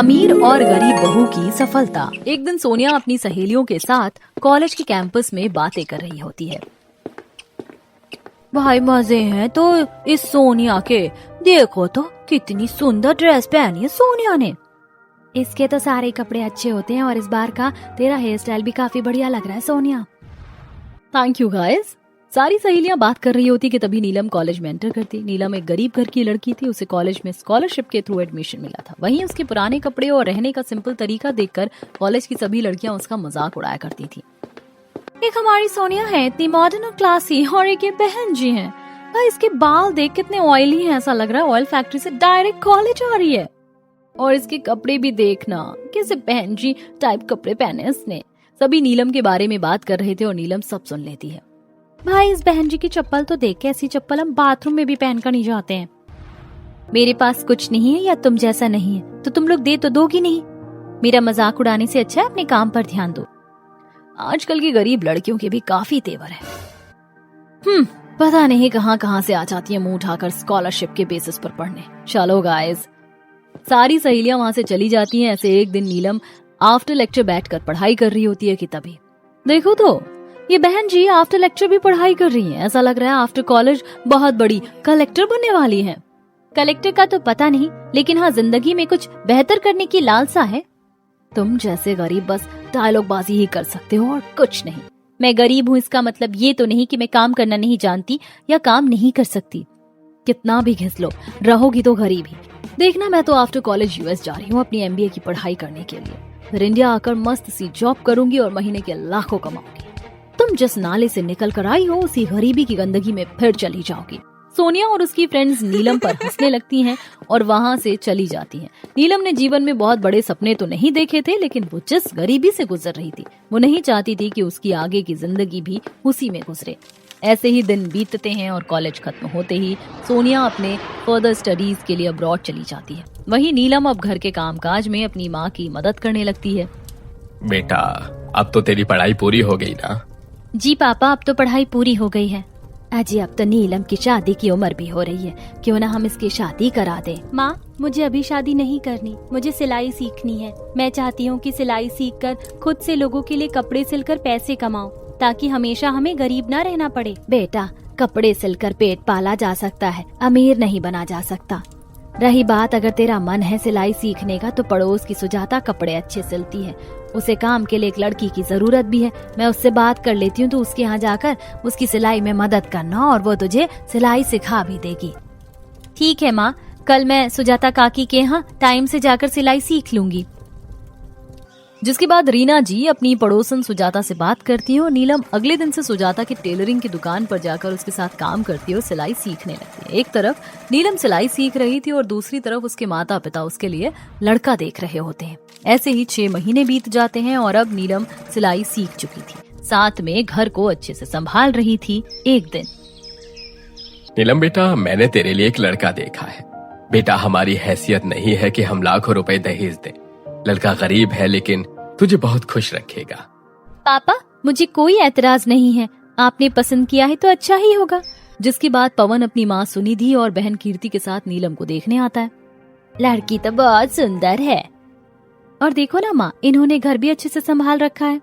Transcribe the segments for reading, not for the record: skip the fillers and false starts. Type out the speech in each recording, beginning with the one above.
अमीर और गरीब बहू की सफलता। एक दिन सोनिया अपनी सहेलियों के साथ कॉलेज के कैंपस में बातें कर रही होती है। भाई मजे हैं तो इस सोनिया के, देखो तो कितनी सुंदर ड्रेस पहनी है सोनिया ने। इसके तो सारे कपड़े अच्छे होते हैं और इस बार का तेरा हेयर स्टाइल भी काफी बढ़िया लग रहा है सोनिया। Thank you guys. सारी सहेलियां बात कर रही होती कि तभी नीलम कॉलेज में एंटर करती। नीलम एक गरीब घर की लड़की थी, उसे कॉलेज में स्कॉलरशिप के थ्रू एडमिशन मिला था। वहीं उसके पुराने कपड़े और रहने का सिंपल तरीका देखकर कॉलेज की सभी लड़कियां उसका मजाक उड़ाया करती थी। एक हमारी सोनिया है, इतनी मॉडर्न और क्लासी, और एक ये बहन जी हैं। भाई इसके बाल देख कितने ऑयली हैं, ऐसा लग रहा है ऑयल फैक्ट्री से डायरेक्ट कॉलेज आ रही है। और इसके कपड़े भी देखना, कैसे बहन जी टाइप कपड़े पहने इसने। सभी नीलम के बारे में बात कर रहे थे और नीलम सब सुन लेती है। भाई इस बहन जी की चप्पल तो देख के ऐसी चप्पल हम बाथरूम में भी पहनकर नहीं जाते हैं। मेरे पास कुछ नहीं है या तुम जैसा नहीं है तो तुम लोग दे तो दोगी नहीं। मेरा मजाक उड़ाने से अच्छा है अपने काम पर ध्यान दो। आजकल की गरीब लड़कियों के भी काफी तेवर है। पता नहीं कहाँ कहाँ से आ जाती है मुंह उठाकर स्कॉलरशिप के बेसिस पर पढ़ने। चलो गाइस। सारी सहेलियां वहां से चली जाती हैं। ऐसे एक दिन नीलम आफ्टर लेक्चर बैठकर पढ़ाई कर रही होती है कि तभी देखो तो ये बहन जी आफ्टर लेक्चर भी पढ़ाई कर रही हैं। ऐसा लग रहा है आफ्टर कॉलेज बहुत बड़ी कलेक्टर बनने वाली हैं। कलेक्टर का तो पता नहीं, लेकिन हाँ जिंदगी में कुछ बेहतर करने की लालसा है। तुम जैसे गरीब बस डायलॉग बाजी ही कर सकते हो और कुछ नहीं। मैं गरीब हूँ इसका मतलब ये तो नहीं कि मैं काम करना नहीं जानती या काम नहीं कर सकती। कितना भी घिस लो, रहोगी तो गरीब ही। देखना मैं तो आफ्टर कॉलेज यूएस जा रही हूँ अपनी एमबीए की पढ़ाई करने के लिए। फिर इंडिया आकर मस्त सी जॉब करूंगी और महीने के लाखों कमाऊंगी। तुम जिस नाले से निकल कर आई हो उसी गरीबी की गंदगी में फिर चली जाओगी। सोनिया और उसकी फ्रेंड्स नीलम पर हंसने लगती हैं और वहां से चली जाती हैं। नीलम ने जीवन में बहुत बड़े सपने तो नहीं देखे थे, लेकिन वो जिस गरीबी से गुजर रही थी वो नहीं चाहती थी कि उसकी आगे की जिंदगी भी उसी में गुजरे। ऐसे ही दिन बीतते हैं और कॉलेज खत्म होते ही सोनिया अपने फर्दर स्टडीज के लिए अब्रॉड चली जाती है। वहीं नीलम अब घर के कामकाज में अपनी माँ की मदद करने लगती है। बेटा अब तो तेरी पढ़ाई पूरी हो गई ना? जी पापा, अब तो पढ़ाई पूरी हो गई है। अजी अब तो नीलम की शादी की उम्र भी हो रही है, क्यों ना हम इसकी शादी करा दें। माँ मुझे अभी शादी नहीं करनी, मुझे सिलाई सीखनी है। मैं चाहती हूँ कि सिलाई सीखकर खुद से लोगों के लिए कपड़े सिलकर पैसे कमाऊं, ताकि हमेशा हमें गरीब ना रहना पड़े। बेटा कपड़े सिलकर पेट पाला जा सकता है, अमीर नहीं बना जा सकता। रही बात अगर तेरा मन है सिलाई सीखने का तो पड़ोस की सुजाता कपड़े अच्छे सिलती है। उसे काम के लिए एक लड़की की जरूरत भी है। मैं उससे बात कर लेती हूँ, तो उसके यहाँ जाकर उसकी सिलाई में मदद करना और वो तुझे सिलाई सिखा भी देगी। ठीक है माँ, कल मैं सुजाता काकी के यहाँ टाइम से जाकर सिलाई सीख लूंगी। जिसके बाद रीना जी अपनी पड़ोसन सुजाता से बात करती है और नीलम अगले दिन से सुजाता की टेलरिंग की दुकान पर जाकर उसके साथ काम करती है और सिलाई सीखने लगती है। एक तरफ नीलम सिलाई सीख रही थी और दूसरी तरफ उसके माता पिता उसके लिए लड़का देख रहे होते हैं। ऐसे ही 6 महीने बीत जाते हैं और अब नीलम सिलाई सीख चुकी थी, साथ में घर को अच्छे से संभाल रही थी। एक दिन नीलम बेटा, मैंने तेरे लिए एक लड़का देखा है। बेटा हमारी हैसियत नहीं है कि हम लाखों रुपए दहेज दें। लड़का गरीब है लेकिन तुझे बहुत खुश रखेगा। पापा मुझे कोई एतराज नहीं है, आपने पसंद किया है तो अच्छा ही होगा। जिसकी बात पवन अपनी माँ सुनिधि और बहन कीर्ति के साथ नीलम को देखने आता है। लड़की तो बहुत सुंदर है, और देखो ना माँ, इन्होंने घर भी अच्छे से संभाल रखा है।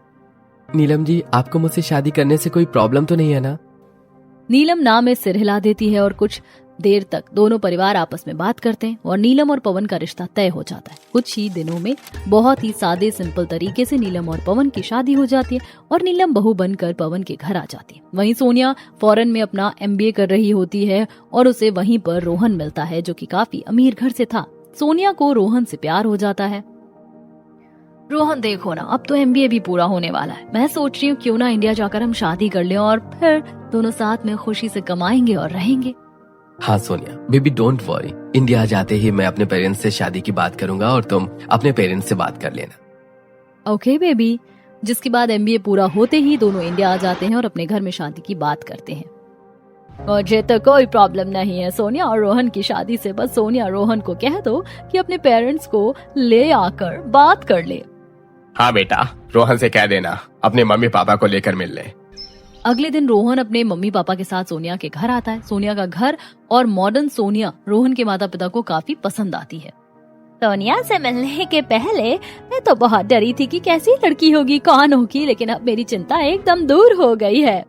नीलम जी आपको मुझसे शादी करने से कोई प्रॉब्लम तो नहीं है ना? नीलम ना में सिर हिला देती है और कुछ देर तक दोनों परिवार आपस में बात करते हैं और नीलम और पवन का रिश्ता तय हो जाता है। कुछ ही दिनों में बहुत ही सादे सिंपल तरीके से नीलम और पवन की शादी हो जाती है और नीलम बहू बनकर पवन के घर आ जाती है। वहीं सोनिया फॉरेन में अपना एमबीए कर रही होती है और उसे वहीं पर रोहन मिलता है, जो कि काफी अमीर घर से था। सोनिया को रोहन से प्यार हो जाता है। रोहन देखो ना, अब तो एमबीए भी पूरा होने वाला है। मैं सोच रही हूँ क्यों ना इंडिया जाकर हम शादी कर लें और फिर दोनों साथ में खुशी से कमाएंगे और रहेंगे। हाँ Sonia baby don't worry, India जाते ही मैं अपने पेरेंट्स से शादी की बात करूंगा और तुम अपने पेरेंट्स से बात कर लेना। Okay baby. जिसके बाद एमबीए पूरा होते ही दोनों इंडिया आ जाते हैं और अपने घर में शादी की बात करते हैं। मुझे तो कोई प्रॉब्लम नहीं है सोनिया और रोहन की शादी से। बस सोनिया रोहन को कह दो कि अपने पेरेंट्स को ले आकर बात कर ले। हाँ बेटा, रोहन से कह देना अपने मम्मी पापा को लेकर मिल ले। अगले दिन रोहन अपने मम्मी पापा के साथ सोनिया के घर आता है। सोनिया का घर और मॉडर्न सोनिया रोहन के माता पिता को काफी पसंद आती है। सोनिया से मिलने के पहले मैं तो बहुत डरी थी कि कैसी लड़की होगी, कौन होगी, लेकिन अब मेरी चिंता एकदम दूर हो गई है।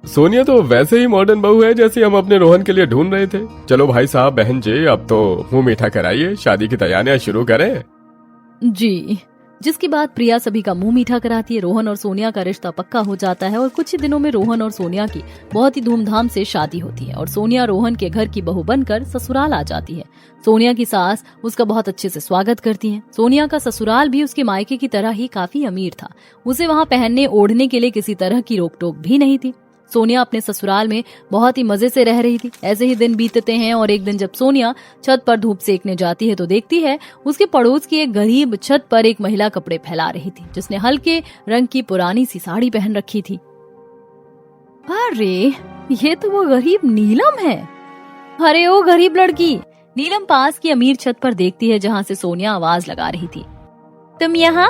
सोनिया तो वैसे ही मॉडर्न बहू है जैसे हम अपने रोहन के लिए ढूंढ रहे थे। चलो भाई साहब बहन जी, अब तो मुंह मीठा कराइए, शादी की तैयारियां शुरू करें। जी। जिसके बाद प्रिया सभी का मुंह मीठा कराती है। रोहन और सोनिया का रिश्ता पक्का हो जाता है और कुछ ही दिनों में रोहन और सोनिया की बहुत ही धूमधाम से शादी होती है और सोनिया रोहन के घर की बहू बनकर ससुराल आ जाती है। सोनिया की सास उसका बहुत अच्छे से स्वागत करती है। सोनिया का ससुराल भी उसके मायके की तरह ही काफी अमीर था। उसे वहाँ पहनने ओढ़ने के लिए किसी तरह की रोक टोक भी नहीं थी। सोनिया अपने ससुराल में बहुत ही मजे से रह रही थी। ऐसे ही दिन बीतते हैं और एक दिन जब सोनिया छत पर धूप सेकने जाती है तो देखती है उसके पड़ोस की एक गरीब छत पर एक महिला कपड़े फैला रही थी, जिसने हल्के रंग की पुरानी सी साड़ी पहन रखी थी। अरे ये तो वो गरीब नीलम है। अरे ओ गरीब लड़की। नीलम पास की अमीर छत पर देखती है जहाँ से सोनिया आवाज लगा रही थी, तुम यहाँ?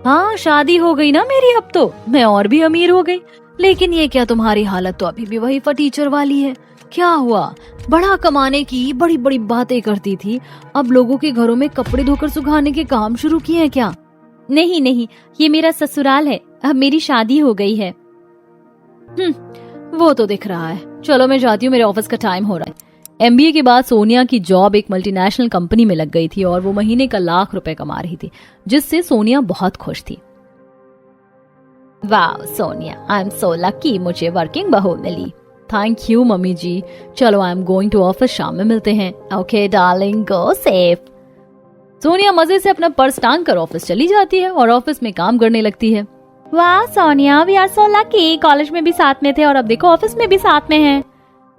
हाँ, शादी हो गई ना मेरी, अब तो मैं और भी अमीर हो गई। लेकिन ये क्या, तुम्हारी हालत तो अभी भी वही फटीचर वाली है। क्या हुआ? बड़ा कमाने की बड़ी बड़ी बातें करती थी, अब लोगों के घरों में कपड़े धोकर सुखाने के काम शुरू किए हैं क्या? नहीं नहीं, ये मेरा ससुराल है, अब मेरी शादी हो गई है। वो तो दिख रहा है। चलो मैं जाती हूँ, मेरे ऑफिस का टाइम हो रहा है। MBA के बाद सोनिया की जॉब एक मल्टीनेशनल कंपनी में लग गई थी और वो महीने का लाख रुपए कमा रही थी, जिससे सोनिया बहुत खुश थी। वाह Sonia, I am so lucky, मुझे वर्किंग बहू मिली। Thank you mummy ji. चलो I am going to office, शाम में मिलते हैं। Okay darling, go safe. Sonia मजे से अपना पर्स टांग कर ऑफिस चली जाती है और ऑफिस में काम करने लगती है। वाह Sonia, we are so lucky, college में भी साथ में थे और अब देखो ऑफिस में भी साथ में हैं।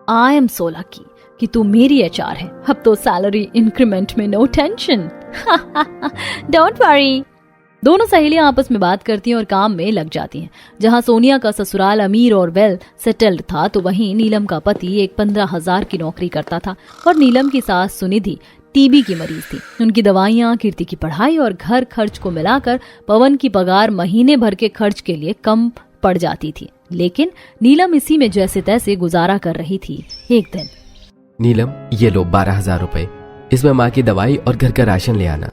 आई एम सो लकी कि तू मेरी HR है, अब तो सैलरी इंक्रीमेंट में नो टेंशन। Don't worry. दोनों सहेलियां आपस में बात करती हैं और काम में लग जाती हैं। जहां सोनिया का ससुराल अमीर और वेल सेटल्ड था, तो वहीं नीलम का पति एक 15,000 की नौकरी करता था और नीलम की सास सुनिधि TB की मरीज थी। उनकी दवाइयां, कीर्ति की पढ़ाई और घर खर्च को मिलाकर पवन की पगार महीने भर के खर्च के लिए कम पड़ जाती थी। लेकिन नीलम इसी में जैसे तैसे गुजारा कर रही थी। एक दिन, नीलम ये लो 12,000 रुपए, इसमें माँ की दवाई और घर का राशन ले आना।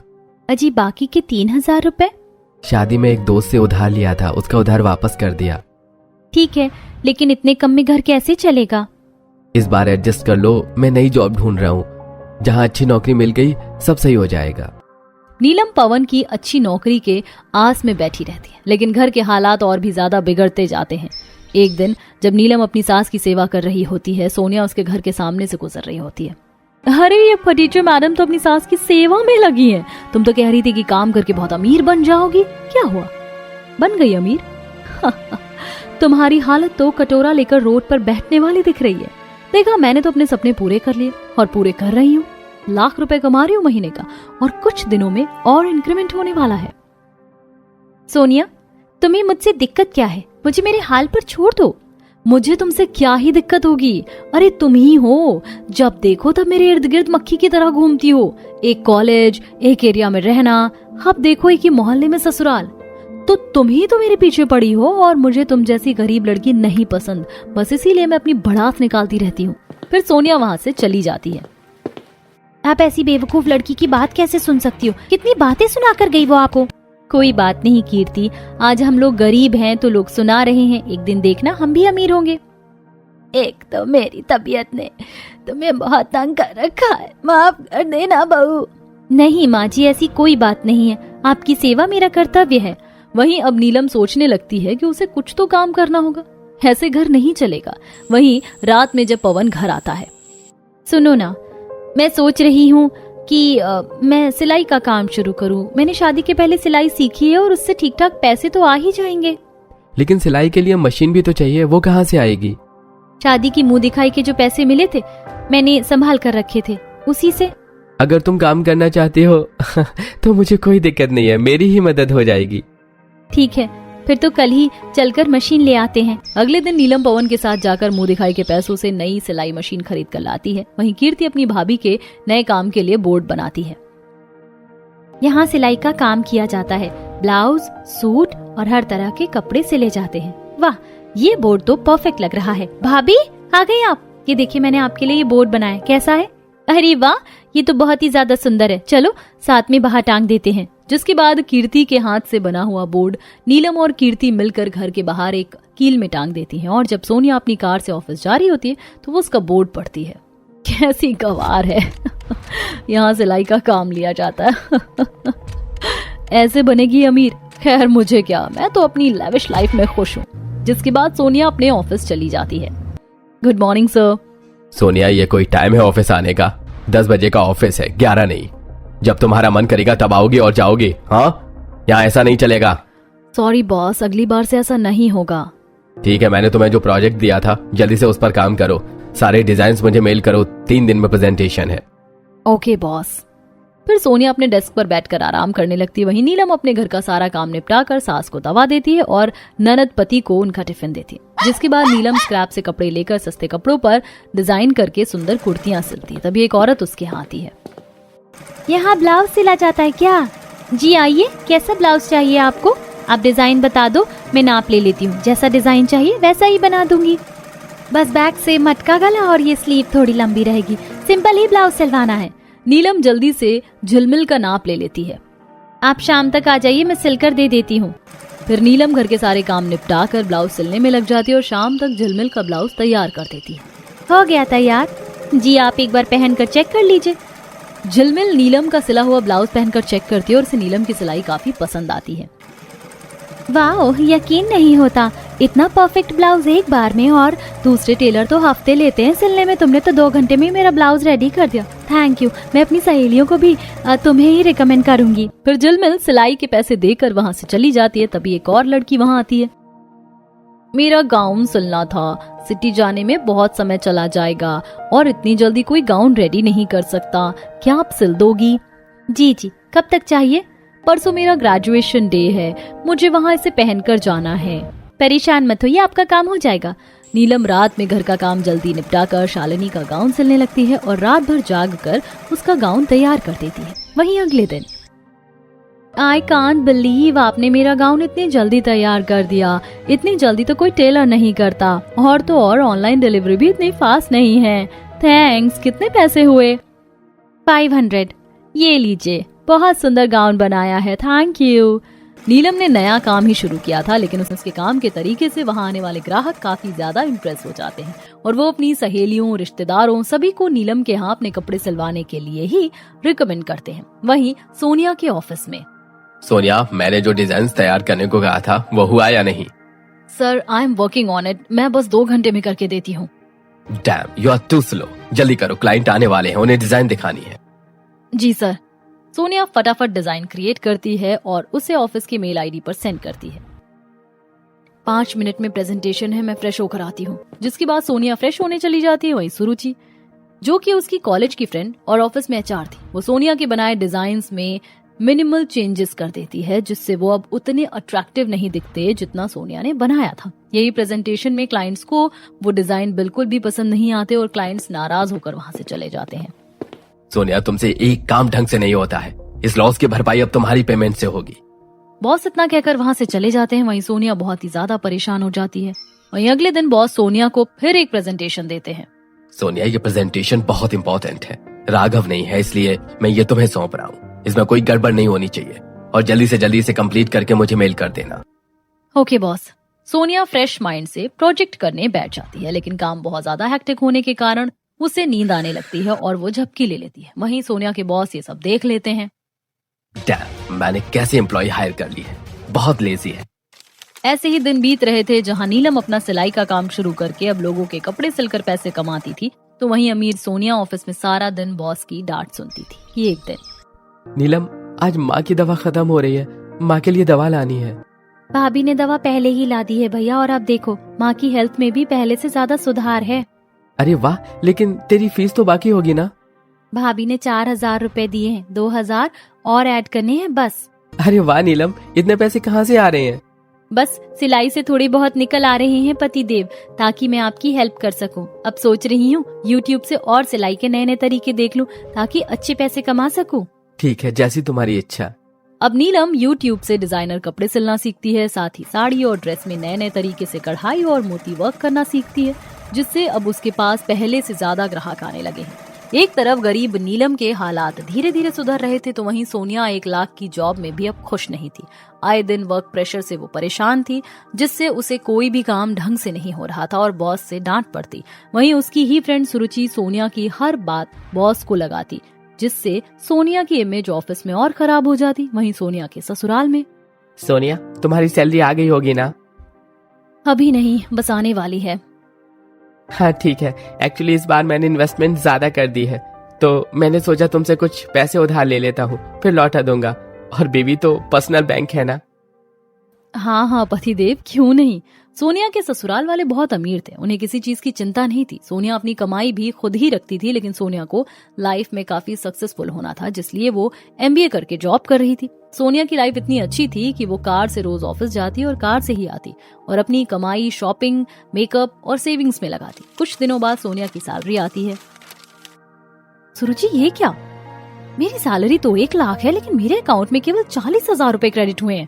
अजी बाकी के 3,000 रुपए? शादी में एक दोस्त से उधार लिया था, उसका उधार वापस कर दिया। ठीक है, लेकिन इतने कम में घर कैसे चलेगा? इस बार एडजस्ट कर लो, मैं नई जॉब ढूंढ रहा हूँ, जहाँ अच्छी नौकरी मिल गई सब सही हो जाएगा। नीलम पवन की अच्छी नौकरी के आस में बैठी रहती है, लेकिन घर के हालात और भी ज्यादा बिगड़ते जाते हैं। एक दिन जब नीलम अपनी सास की सेवा कर रही होती है, सोनिया उसके घर के सामने से गुजर रही होती है। अरे ये फटीचर मैडम तो अपनी सास की सेवा में लगी है। तुम तो कह रही थी कि काम करके बहुत अमीर बन जाओगी, क्या हुआ? बन गई अमीर? तुम्हारी हालत तो कटोरा लेकर रोड पर बैठने वाली दिख रही है। देखा, मैंने तो अपने सपने पूरे कर लिए और पूरे कर रही हूँ। लाख रुपए कमा रही हूँ महीने का और कुछ दिनों में और इंक्रीमेंट होने वाला है। सोनिया, तुम्हें मुझसे दिक्कत क्या है? मुझे मेरे हाल पर छोड़ दो। मुझे तुमसे क्या ही दिक्कत होगी? अरे तुम ही हो, जब देखो तब मेरे इर्द गिर्द मक्खी की तरह घूमती हो। एक कॉलेज, एक एरिया में रहना, अब देखो एक ही मोहल्ले में ससुराल। तो तुम ही तो मेरे पीछे पड़ी हो और मुझे तुम जैसी गरीब लड़की नहीं पसंद। बस इसीलिए मैं अपनी भड़ास निकालती रहती हूँ। फिर सोनिया वहाँ से चली जाती है। आप ऐसी बेवकूफ लड़की की बात कैसे सुन सकती हो? कितनी बातें सुना कर गई वो आपको। कोई बात नहीं कीर्ति, आज हम लोग गरीब हैं तो लोग सुना रहे हैं, एक दिन देखना हम भी अमीर होंगे। एक तो मेरी तबीयत ने तुम्हें बहुत तंग कर रखा है, माफ कर देना बहू। नहीं माँ जी, ऐसी कोई बात नहीं है, आपकी सेवा मेरा कर्तव्य है। वहीं अब नीलम सोचने लगती है कि उसे कुछ तो काम करना होगा, ऐसे घर नहीं चलेगा। वहीं रात में जब पवन घर आता है, सुनो ना, मैं सोच रही हूँ कि मैं सिलाई का काम शुरू करूं। मैंने शादी के पहले सिलाई सीखी है और उससे ठीक ठाक पैसे तो आ ही जाएंगे। लेकिन सिलाई के लिए मशीन भी तो चाहिए, वो कहाँ से आएगी? शादी की मुंह दिखाई के जो पैसे मिले थे मैंने संभाल कर रखे थे, उसी से। अगर तुम काम करना चाहती हो तो मुझे कोई दिक्कत नहीं है, मेरी ही मदद हो जाएगी। ठीक है, फिर तो कल ही चलकर मशीन ले आते हैं। अगले दिन नीलम पवन के साथ जाकर मुंह दिखाई के पैसों से नई सिलाई मशीन खरीद कर लाती है। वहीं कीर्ति अपनी भाभी के नए काम के लिए बोर्ड बनाती है। यहाँ सिलाई का काम किया जाता है, ब्लाउज, सूट और हर तरह के कपड़े सिले जाते हैं। वाह, ये बोर्ड तो परफेक्ट लग रहा है। भाभी आ गई आप? ये देखिए मैंने आपके लिए ये बोर्ड बनाया, कैसा है? अरे वाह, ये तो बहुत ही ज्यादा सुंदर है, चलो साथ में बाहर टांग देते हैं। जिसके बाद कीर्ति के हाथ से बना हुआ बोर्ड नीलम और कीर्ति मिलकर घर के बाहर एक कील में टांग देती हैं और जब सोनिया अपनी कार से ऑफिस जा रही होती है तो वो उसका बोर्ड पढ़ती है। कैसी गवार है यहाँ सिलाई का काम लिया जाता है ऐसे बनेगी अमीर। खैर मुझे क्या, मैं तो अपनी लैविश लाइफ में खुश हूँ। जिसके बाद सोनिया अपने ऑफिस चली जाती है। Good morning sir. सोनिया, ये कोई टाइम है ऑफिस आने का? 10 बजे का ऑफिस है, 11 नहीं। जब तुम्हारा मन करेगा तब आओगी और जाओगी। हाँ, यहाँ ऐसा नहीं चलेगा। सॉरी बॉस, अगली बार से ऐसा नहीं होगा। ठीक है, मैंने तुम्हें जो प्रोजेक्ट दिया था जल्दी से उस पर काम करो। सारे डिजाइन्स मुझे मेल करो, 3 दिन में प्रेजेंटेशन है। Okay boss. फिर सोनिया अपने डेस्क पर बैठकर आराम करने लगती है। वहीं नीलम अपने घर का सारा काम निपटा कर सास को दवा देती है और ननद पति को उनका टिफिन देती है। जिसके बाद नीलम स्क्रैप से कपड़े लेकर सस्ते कपड़ों पर डिजाइन करके सुंदर कुर्तियां सिलती है। तभी एक औरत उसके यहाँ आती है। यहाँ ब्लाउज सिला जाता है क्या? जी आइए, कैसा ब्लाउज चाहिए आपको? आप डिजाइन बता दो, मैं नाप ले लेती हूँ। जैसा डिजाइन चाहिए वैसा ही बना दूंगी। बस बैक से मटका गला और ये स्लीव थोड़ी लंबी रहेगी। सिंपल ही ब्लाउज सिलवाना है। नीलम जल्दी से झिलमिल का नाप ले लेती है। आप शाम तक आ जाइए, मैं सिलकर दे देती हूँ। फिर नीलम घर के सारे काम निपटा कर ब्लाउज सिलने में लग जाती है और शाम तक झिलमिल का ब्लाउज तैयार कर देती है। हो गया तैयार। जी आप एक बार पहनकर चेक कर लीजिए। झिलमिल नीलम का सिला हुआ ब्लाउज पहनकर चेक करती है और उसे नीलम की सिलाई काफी पसंद आती है। वाह, यकीन नहीं होता, इतना परफेक्ट ब्लाउज एक बार में, और दूसरे टेलर तो हफ्ते लेते हैं सिलने में। तुमने तो 2 घंटे में मेरा ब्लाउज रेडी कर दिया। थैंक यू, मैं अपनी सहेलियों को भी तुम्हें ही रिकमेंड करूंगी। फिर झिलमिल सिलाई के पैसे देकर वहाँ से चली जाती है। तभी एक और लड़की वहाँ आती है। मेरा गाउन सिलना था, सिटी जाने में बहुत समय चला जाएगा और इतनी जल्दी कोई गाउन रेडी नहीं कर सकता, क्या आप सिल दोगी? जी जी, कब तक चाहिए? परसों मेरा ग्रेजुएशन डे है, मुझे वहाँ इसे पहनकर जाना है। परेशान मत होइए, आपका काम हो जाएगा। नीलम रात में घर का काम जल्दी निपटाकर शालिनी का गाउन सिलने लगती है और रात भर जाग कर उसका गाउन तैयार कर देती है। वहीं अगले दिन, आई कांट बिलीव, आपने मेरा गाउन इतनी जल्दी तैयार कर दिया। इतनी जल्दी तो कोई टेलर नहीं करता, और तो और ऑनलाइन डिलीवरी भी इतनी फास्ट नहीं है। थैंक्स। कितने पैसे हुए? 500। ये लीजिए, बहुत सुंदर गाउन बनाया है, थैंक यू। नीलम ने नया काम ही शुरू किया था, लेकिन उसके काम के तरीके से वहां आने वाले ग्राहक काफी ज्यादा इम्प्रेस हो जाते हैं और वो अपनी सहेलियों, रिश्तेदारों सभी को नीलम के यहाँ अपने कपड़े सिलवाने के लिए ही रिकमेंड करते हैं। वहीं सोनिया के ऑफिस में, सोनिया, मैंने जो डिजाइन तैयार करने को कहा था वो हुआ या नहीं? Sir I am working on it, मैं बस 2 घंटे में करके देती हूँ। Damn, you are too slow. जल्दी करो, क्लाइंट आने वाले हैं, उन्हें डिजाइन दिखानी है। जी सर। सोनिया फटाफट डिजाइन क्रिएट करती है और उसे ऑफिस की मेल आईडी पर सेंड करती है। 5 मिनट में प्रेजेंटेशन है, मैं फ्रेश होकर आती हूँ। जिसके बाद सोनिया फ्रेश होने चली जाती है। वहीं सुरुचि, जो कि उसकी कॉलेज की फ्रेंड और ऑफिस में एचआर थी, वो सोनिया के बनाए डिजाइन्स में मिनिमल चेंजेस कर देती है, जिससे वो अब उतने अट्रैक्टिव नहीं दिखते जितना सोनिया ने बनाया था। यही प्रेजेंटेशन में क्लाइंट्स को वो डिजाइन बिल्कुल भी पसंद नहीं आते और क्लाइंट्स नाराज होकर वहां से चले जाते हैं। सोनिया, तुमसे एक काम ढंग से नहीं होता है। इस लॉस की भरपाई अब तुम्हारी पेमेंट से होगी। बॉस इतना कहकर वहां से चले जाते हैं। वहीं सोनिया बहुत ही ज्यादा परेशान हो जाती है। वहीं अगले दिन बॉस सोनिया को फिर एक प्रेजेंटेशन देते हैं। सोनिया, ये प्रेजेंटेशन बहुत इंपॉर्टेंट है। राघव नहीं है, इसलिए मैं ये तुम्हें सौंप रहा हूँ। इसमें कोई गड़बड़ नहीं होनी चाहिए और जल्दी से जल्दी इसे कंप्लीट करके मुझे मेल कर देना। Okay boss. Sonia fresh mind से प्रोजेक्ट करने बैठ जाती है, लेकिन काम बहुत ज्यादा हेक्टिक होने के कारण उसे नींद आने लगती है और वो झपकी ले लेती है। वहीं सोनिया के बॉस ये सब देख लेते हैं। डैम, मैंने कैसे एम्प्लॉय हायर कर ली है, बहुत लेजी है। ऐसे ही दिन बीत रहे थे, जहां नीलम अपना सिलाई का काम शुरू करके अब लोगों के कपड़े सिलकर पैसे कमाती थी, तो वहीं अमीर सोनिया ऑफिस में सारा दिन बॉस की डांट सुनती थी। ये एक दिन, नीलम, आज माँ की दवा खत्म हो रही है, माँ के लिए दवा लानी है। भाभी ने दवा पहले ही ला दी है भैया, और अब देखो माँ की हेल्थ में भी पहले से ज्यादा सुधार है। अरे वाह, लेकिन तेरी फीस तो बाकी होगी ना? भाभी ने 4000 रुपए दिए हैं, 2000 और ऐड करने हैं बस। अरे वाह नीलम, इतने पैसे कहाँ से आ रहे हैं? बस सिलाई से थोड़े बहुत निकल आ रहे हैं पति देव, ताकि मैं आपकी हेल्प कर सकूं। अब सोच रही हूँ YouTube से और सिलाई के नए नए तरीके देख लूं, ताकि अच्छे पैसे कमा सकूं। ठीक है, जैसी तुम्हारी इच्छा। अब नीलम YouTube से डिजाइनर कपड़े सिलना सीखती है, साथ ही साड़ी और ड्रेस में नए नए तरीके से कढ़ाई और मोती वर्क करना सीखती है, जिससे अब उसके पास पहले से ज्यादा ग्राहक आने लगे हैं। एक तरफ गरीब नीलम के हालात धीरे धीरे सुधर रहे थे, तो वहीं सोनिया 1 लाख की जॉब में भी अब खुश नहीं थी। आए दिन वर्क प्रेशर से वो परेशान थी, जिससे उसे कोई भी काम ढंग से नहीं हो रहा था और बॉस से डांट पड़ती। वहीं उसकी ही फ्रेंड सुरुचि सोनिया की हर बात बॉस को लगाती, जिससे सोनिया की इमेज ऑफिस में और खराब हो जाती। वहीं सोनिया के ससुराल में, सोनिया, तुम्हारी सैलरी आ गई होगी ना? अभी नहीं, बस आने वाली है। हाँ ठीक है, एक्चुअली इस बार मैंने इन्वेस्टमेंट ज्यादा कर दी है, तो मैंने सोचा तुमसे कुछ पैसे उधार ले लेता हूँ, फिर लौटा दूंगा। और बेबी तो पर्सनल बैंक है ना? हाँ हाँ पतिदेव, क्यों नहीं। सोनिया के ससुराल वाले बहुत अमीर थे, उन्हें किसी चीज की चिंता नहीं थी। सोनिया अपनी कमाई भी खुद ही रखती थी, लेकिन सोनिया को लाइफ में काफी सक्सेसफुल होना था, जिसलिए वो MBA करके जॉब कर रही थी। सोनिया की लाइफ इतनी अच्छी थी कि वो कार से रोज ऑफिस जाती और कार से ही आती और अपनी कमाई शॉपिंग, मेकअप और सेविंग्स में लगाती। कुछ दिनों बाद सोनिया की सैलरी आती है। सुरुचि, ये क्या? मेरी सैलरी तो 1 लाख है, लेकिन मेरे अकाउंट में केवल 40,000 रुपए क्रेडिट हुए हैं।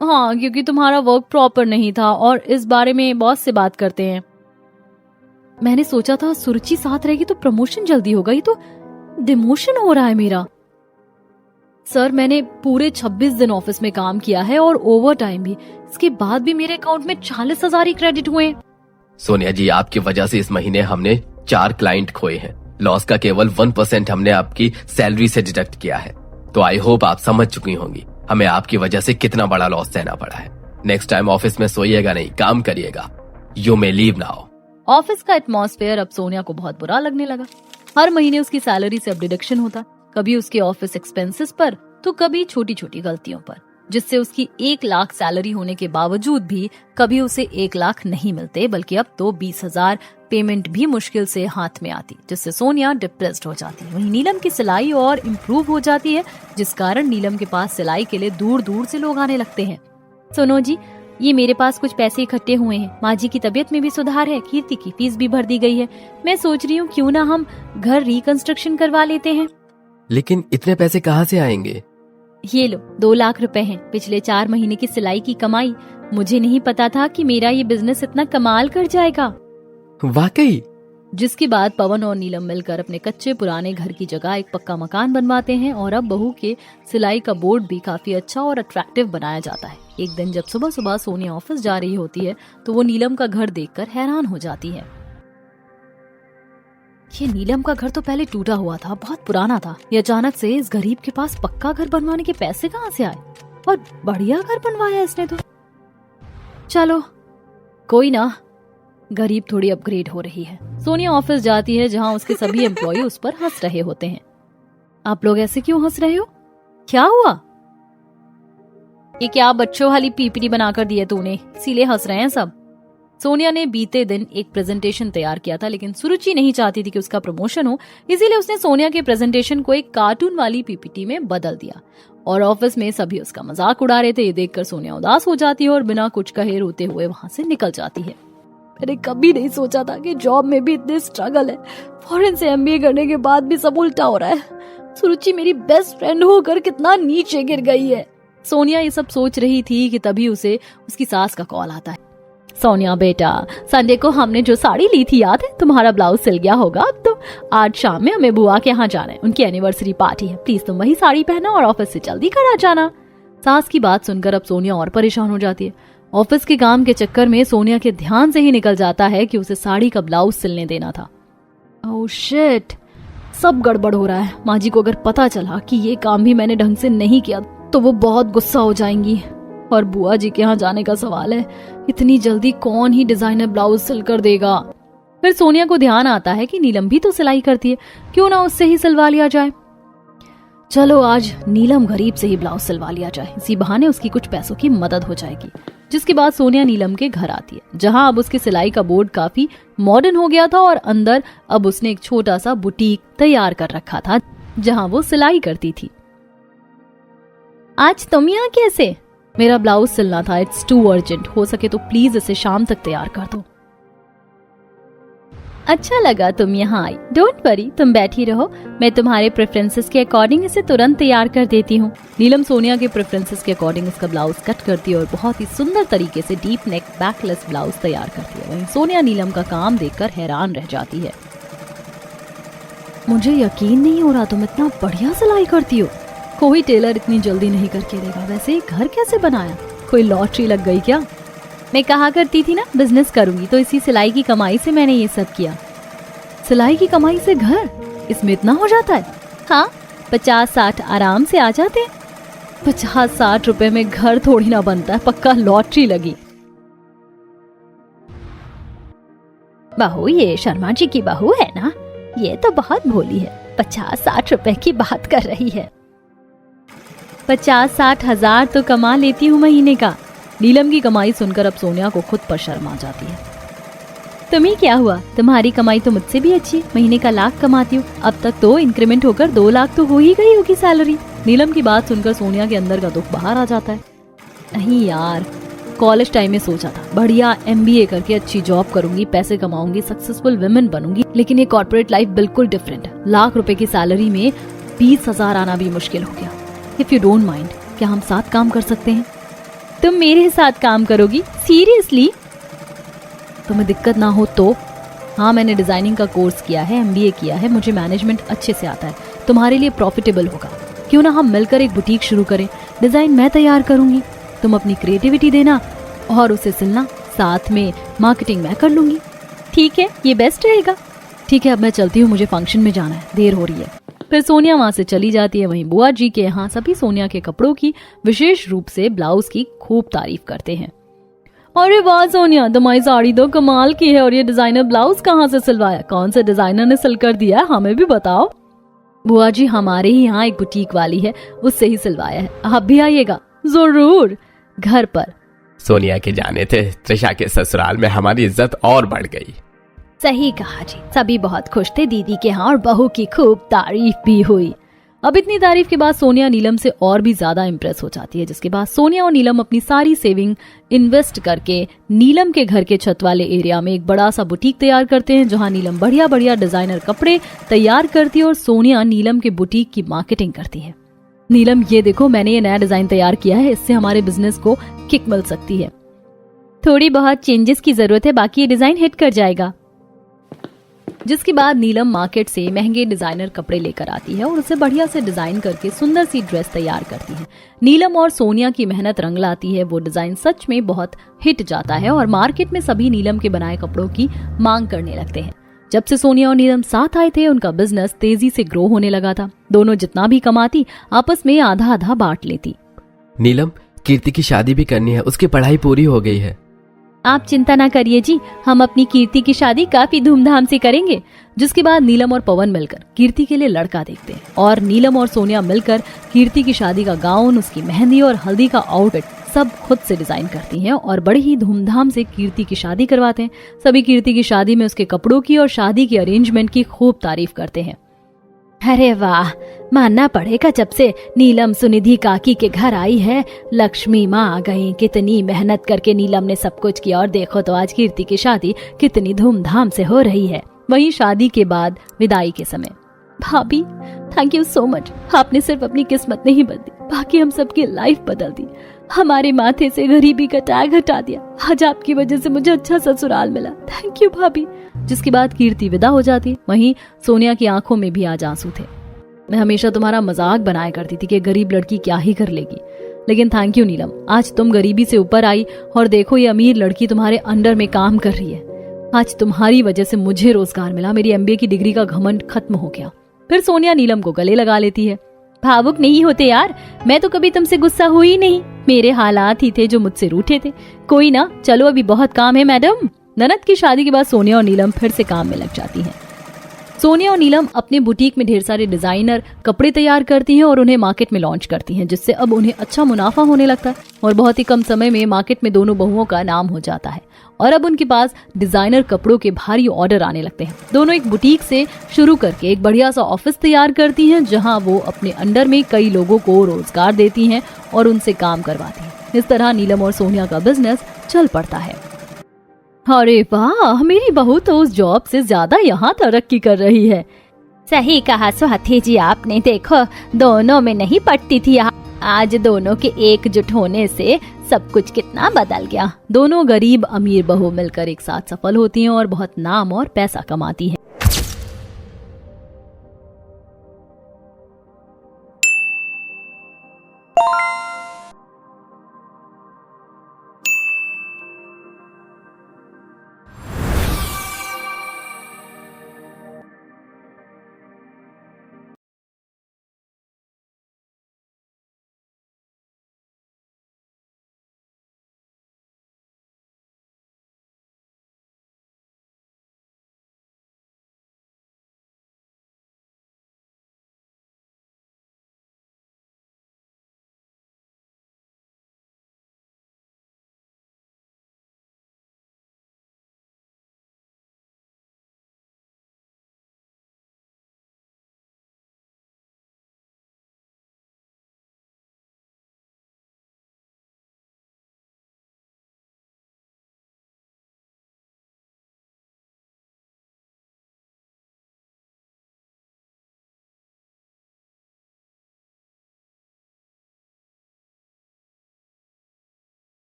हाँ, क्योंकि तुम्हारा वर्क प्रॉपर नहीं था और इस बारे में बॉस से बात करते हैं। मैंने सोचा था सुरुचि साथ रहेगी तो प्रमोशन जल्दी होगा, ये तो डिमोशन हो रहा है मेरा। सर, मैंने पूरे 26 दिन ऑफिस में काम किया है और ओवर टाइम भी, इसके बाद भी मेरे अकाउंट में 40,000 ही क्रेडिट हुए। सोनिया जी, आपकी वजह से इस महीने हमने 4 क्लाइंट खोए हैं। लॉस का केवल 1% हमने आपकी सैलरी से डिडक्ट किया है, तो आई होप आप समझ चुकी होंगी हमें आपकी वजह से कितना बड़ा लॉस सहना पड़ा है। नेक्स्ट टाइम ऑफिस में सोइएगा नहीं, काम करिएगा। You may leave now. Office का एटमॉस्फेयर अब सोनिया को बहुत बुरा लगने लगा। हर महीने उसकी सैलरी से अब डिडक्शन होता, कभी उसके ऑफिस एक्सपेंसेस पर तो कभी छोटी छोटी गलतियों पर, जिससे उसकी 1 लाख सैलरी होने के बावजूद भी कभी उसे 1 लाख नहीं मिलते, बल्कि अब तो 20,000 पेमेंट भी मुश्किल से हाथ में आती, जिससे सोनिया डिप्रेस्ड हो जाती। वहीं नीलम की सिलाई और इम्प्रूव हो जाती है, जिस कारण नीलम के पास सिलाई के लिए दूर दूर से लोग आने लगते हैं। सुनो जी, ये मेरे पास कुछ पैसे इकट्ठे हुए हैं, माँ जी की तबीयत में भी सुधार है, कीर्ति की फीस भी भर दी गई है। मैं सोच रही हूँ क्यों ना हम घर रिकंस्ट्रक्शन करवा लेते हैं। लेकिन इतने पैसे कहाँ से आएंगे? ये लो, 2 लाख रुपए हैं, पिछले 4 महीने की सिलाई की कमाई। मुझे नहीं पता था कि मेरा ये बिजनेस इतना कमाल कर जाएगा। वाकई? जिसके बाद पवन और नीलम मिलकर अपने कच्चे पुराने घर की जगह एक पक्का मकान बनवाते हैं और अब बहू के सिलाई का बोर्ड भी काफी अच्छा और अट्रैक्टिव बनाया जाता है। एक दिन जब सुबह सुबह सोनिया ऑफिस जा रही होती है तो वो नीलम का घर देखकर हैरान हो जाती है। ये नीलम का घर तो पहले टूटा हुआ था, बहुत पुराना था। ये अचानक से इस गरीब के पास पक्का घर बनवाने के पैसे कहाँ से आए? और बढ़िया घर बनवाया इसने तो। चलो कोई ना, गरीब थोड़ी अपग्रेड हो रही है। सोनिया ऑफिस जाती है जहाँ उसके सभी एम्प्लॉय उस पर हंस रहे होते हैं। आप लोग ऐसे क्यों हंस रहे हो? क्या हुआ? ये क्या बच्चों वाली पीपीटी बनाकर दी है तूने, इसीलिए हंस रहे हैं सब। सोनिया ने बीते दिन एक प्रेजेंटेशन तैयार किया था, लेकिन सुरुचि नहीं चाहती थी कि उसका प्रमोशन हो, इसीलिए उसने सोनिया के प्रेजेंटेशन को एक कार्टून वाली पीपीटी में बदल दिया और ऑफिस में सभी उसका मजाक उड़ा रहे थे। ये देखकर सोनिया उदास हो जाती है और बिना कुछ कहे रोते हुए वहां से निकल जाती है। मैंने कभी नहीं सोचा था कि जॉब में भी इतने स्ट्रगल है। फॉरेन से MBA करने के बाद भी सब उल्टा हो रहा है। सुरुचि मेरी बेस्ट फ्रेंड होकर कितना नीचे गिर गई है। सोनिया ये सब सोच रही थी कि तभी उसे उसकी सास का कॉल आता है। सोनिया बेटा, संडे को हमने जो साड़ी ली थी याद है? तुम्हारा ब्लाउज सिल गया होगा अब तो। आज शाम में हमें बुआ के यहाँ जाना है, उनकी एनिवर्सरी पार्टी है। प्लीज तुम वही साड़ी पहना और ऑफिस से जल्दी घर आ जाना। सास की बात सुनकर अब सोनिया और परेशान हो जाती है। ऑफिस के काम के चक्कर में सोनिया के ध्यान से ही निकल जाता है कि उसे साड़ी का ब्लाउज सिलने देना था। ओह शिट, सब गड़बड़ हो रहा है। माँ जी को अगर पता चला कि ये काम भी मैंने ढंग से नहीं किया तो वो बहुत गुस्सा हो जाएंगी। और बुआ जी के यहाँ जाने का सवाल है, इतनी जल्दी कौन ही डिजाइनर ब्लाउज सिल कर देगा। फिर सोनिया को ध्यान आता है कि नीलम भी तो सिलाई करती है, क्यों ना उससे ही सिलवा लिया जाए। चलो आज नीलम गरीब से ही ब्लाउज सिलवा लिया जाए, इसी बहाने उसकी कुछ पैसों की मदद हो जाएगी। जिसके बाद सोनिया नीलम के घर आती है, जहां अब उसके सिलाई का बोर्ड काफी मॉडर्न हो गया था और अंदर अब उसने एक छोटा सा बुटीक तैयार कर रखा था जहां वो सिलाई करती थी। आज तुम यहाँ कैसे? मेरा ब्लाउज सिलना था, इट्स टू अर्जेंट। हो सके तो प्लीज इसे शाम तक तैयार कर दो। अच्छा लगा तुम यहाँ आई, डोंट वरी, तुम बैठी रहो, मैं तुम्हारे प्रेफरेंसेस के अकॉर्डिंग इसे तुरंत तैयार कर देती हूँ। नीलम सोनिया के प्रेफरेंसेस के अकॉर्डिंग इसका ब्लाउज कट करती है और बहुत ही सुंदर तरीके से डीप नेक बैकलेस ब्लाउज तैयार करती है। वहीं सोनिया नीलम का काम देखकर हैरान रह जाती है। मुझे यकीन नहीं हो रहा तुम इतना बढ़िया सिलाई करती हो। कोई टेलर इतनी जल्दी नहीं करके देगा। वैसे ये घर कैसे बनाया? कोई लॉटरी लग गई क्या? मैं कहा करती थी ना बिजनेस करूंगी, तो इसी सिलाई की कमाई से मैंने ये सब किया। सिलाई की कमाई से घर? इसमें इतना हो जाता है? हाँ, 50-60 आराम से आ जाते हैं। 50-60 रुपए में घर थोड़ी ना बनता है, पक्का लॉटरी लगी। बहू, ये शर्मा जी की बहू है ना? ये तो बहुत भोली है, 50-60 रुपए की बात कर रही है। 50-60 हजार तो कमा लेती हूँ महीने का। नीलम की कमाई सुनकर अब सोनिया को खुद पर शर्म आ जाती है। तुम्हें क्या हुआ? तुम्हारी कमाई तो मुझसे भी अच्छी, महीने का 1 लाख कमाती हूँ। अब तक तो इंक्रीमेंट होकर 2 लाख तो हो ही गई होगी सैलरी। नीलम की बात सुनकर सोनिया के अंदर का दुख बाहर आ जाता है। नहीं यार, कॉलेज टाइम में सोचा था बढ़िया MBA करके अच्छी जॉब करूंगी, पैसे कमाऊंगी, सक्सेसफुल वुमेन बनूंगी, लेकिन ये कॉर्पोरेट लाइफ बिल्कुल डिफरेंट है। 1 लाख रुपए की सैलरी में 20,000 आना भी मुश्किल हो गया। इफ यू डोंट माइंड, क्या हम साथ काम कर सकते हैं? तुम मेरे साथ काम करोगी? सीरियसली? तुम्हें दिक्कत ना हो तो? हाँ, मैंने डिजाइनिंग का कोर्स किया है, MBA किया है, मुझे मैनेजमेंट अच्छे से आता है। तुम्हारे लिए प्रॉफिटेबल होगा। क्यों ना हम मिलकर एक बुटीक शुरू करें? डिजाइन मैं तैयार करूंगी, तुम अपनी क्रिएटिविटी देना और उसे सिलना, साथ में मार्केटिंग मैं कर लूंगी। ठीक है, ये बेस्ट रहेगा। ठीक है, अब मैं चलती हूँ, मुझे फंक्शन में जाना है, देर हो रही है। फिर सोनिया वहां से चली जाती है। वहीं बुआ जी के यहाँ सभी सोनिया के कपड़ों की, विशेष रूप से ब्लाउज की खूब तारीफ करते हैं। अरे वाह सोनिया, तुम्हारी साड़ी तो कमाल की है, और ये डिजाइनर ब्लाउज कहाँ से सिलवाया? कौन से डिजाइनर ने सिल कर दिया, हमें भी बताओ। बुआ जी, हमारे ही यहाँ एक बुटीक वाली है, उससे ही सिलवाया है। आप भी आइएगा। जरूर। घर पर सोनिया के जाने थे त्रिशा के ससुराल में हमारी इज्जत और बढ़ गई। सही कहा जी, सभी बहुत खुश थे दीदी के यहाँ और बहू की खूब तारीफ भी हुई। अब इतनी तारीफ के बाद सोनिया नीलम से और भी ज्यादा इम्प्रेस हो जाती है, जिसके बाद सोनिया और नीलम अपनी सारी सेविंग इन्वेस्ट करके नीलम के घर के छत वाले एरिया में एक बड़ा सा बुटीक तैयार करते हैं, जहां नीलम बढ़िया बढ़िया डिजाइनर कपड़े तैयार करती है और सोनिया नीलम के बुटीक की मार्केटिंग करती है। नीलम, ये देखो, मैंने ये नया डिजाइन तैयार किया है, इससे हमारे बिजनेस को किक मिल सकती है। थोड़ी बहुत चेंजेस की जरूरत है, बाकी ये डिजाइन हिट कर जाएगा। जिसके बाद नीलम मार्केट से महंगे डिजाइनर कपड़े लेकर आती है और उसे बढ़िया से डिजाइन करके सुंदर सी ड्रेस तैयार करती है। नीलम और सोनिया की मेहनत रंग लाती है। वो डिजाइन सच में बहुत हिट जाता है और मार्केट में सभी नीलम के बनाए कपड़ों की मांग करने लगते हैं। जब से सोनिया और नीलम साथ आए थे, उनका बिजनेस तेजी से ग्रो होने लगा था। दोनों जितना भी कमाती आपस में आधा आधा बांट लेती। नीलम, कीर्ति की शादी भी करनी है, उसकी पढ़ाई पूरी हो गई है। आप चिंता ना करिए जी, हम अपनी कीर्ति की शादी काफी धूमधाम से करेंगे। जिसके बाद नीलम और पवन मिलकर कीर्ति के लिए लड़का देखते हैं और नीलम और सोनिया मिलकर कीर्ति की शादी का गाउन, उसकी मेहंदी और हल्दी का आउटफिट सब खुद से डिजाइन करती हैं और बड़ी ही धूमधाम से कीर्ति की शादी करवाते हैं। सभी कीर्ति की शादी में उसके कपड़ों की और शादी की अरेंजमेंट की खूब तारीफ करते हैं। अरे वाह, मानना पड़ेगा, जब से नीलम सुनिधि काकी के घर आई है, लक्ष्मी माँ आ गई। कितनी मेहनत करके नीलम ने सब कुछ किया और देखो तो आज कीर्ति की शादी कितनी धूमधाम से हो रही है। वहीं शादी के बाद विदाई के समय, भाभी थैंक यू सो मच, आपने सिर्फ अपनी किस्मत नहीं बदली, बाकी हम सबकी लाइफ बदल दी। हमारे माथे से गरीबी का टैग हटा दिया। आज आपकी वजह से मुझे अच्छा ससुराल मिला, थैंक यू भाभी। जिसके बाद कीर्ति विदा हो जाती। वहीं सोनिया की आंखों में भी आज आंसू थे। मैं हमेशा तुम्हारा मजाक बनाया करती थी कि गरीब लड़की क्या ही कर लेगी, लेकिन थैंक यू नीलम, आज तुम गरीबी से ऊपर आई और देखो ये अमीर लड़की तुम्हारे अंडर में काम कर रही है। आज तुम्हारी वजह से मुझे रोजगार मिला, मेरी MBA की डिग्री का घमंड खत्म हो गया। फिर सोनिया नीलम को गले लगा लेती है। भावुक नहीं होते यार, मैं तो कभी तुमसे गुस्सा हुई नहीं, मेरे हालात ही थे जो मुझसे रूठे थे। कोई ना, चलो अभी बहुत काम है मैडम। ननद की शादी के बाद सोनिया और नीलम फिर से काम में लग जाती हैं। सोनिया और नीलम अपने बुटीक में ढेर सारे डिजाइनर कपड़े तैयार करती हैं और उन्हें मार्केट में लॉन्च करती हैं, जिससे अब उन्हें अच्छा मुनाफा होने लगता है और बहुत ही कम समय में मार्केट में दोनों बहुओं का नाम हो जाता है और अब उनके पास डिजाइनर कपड़ों के भारी ऑर्डर आने लगते हैं। दोनों एक बुटीक से शुरू करके एक बढ़िया सा ऑफिस तैयार करती हैं, जहां वो अपने अंडर में कई लोगों को रोजगार देती हैं और उनसे काम करवाती हैं। इस तरह नीलम और सोनिया का बिजनेस चल पड़ता है। अरे वाह, मेरी बहू तो उस जॉब से ज्यादा यहाँ तरक्की कर रही है। सही कहा स्वाति जी आपने, देखो दोनों में नहीं पटती थी, आज दोनों के एकजुट होने से सब कुछ कितना बदल गया। दोनों गरीब अमीर बहू मिलकर एक साथ सफल होती हैं और बहुत नाम और पैसा कमाती हैं।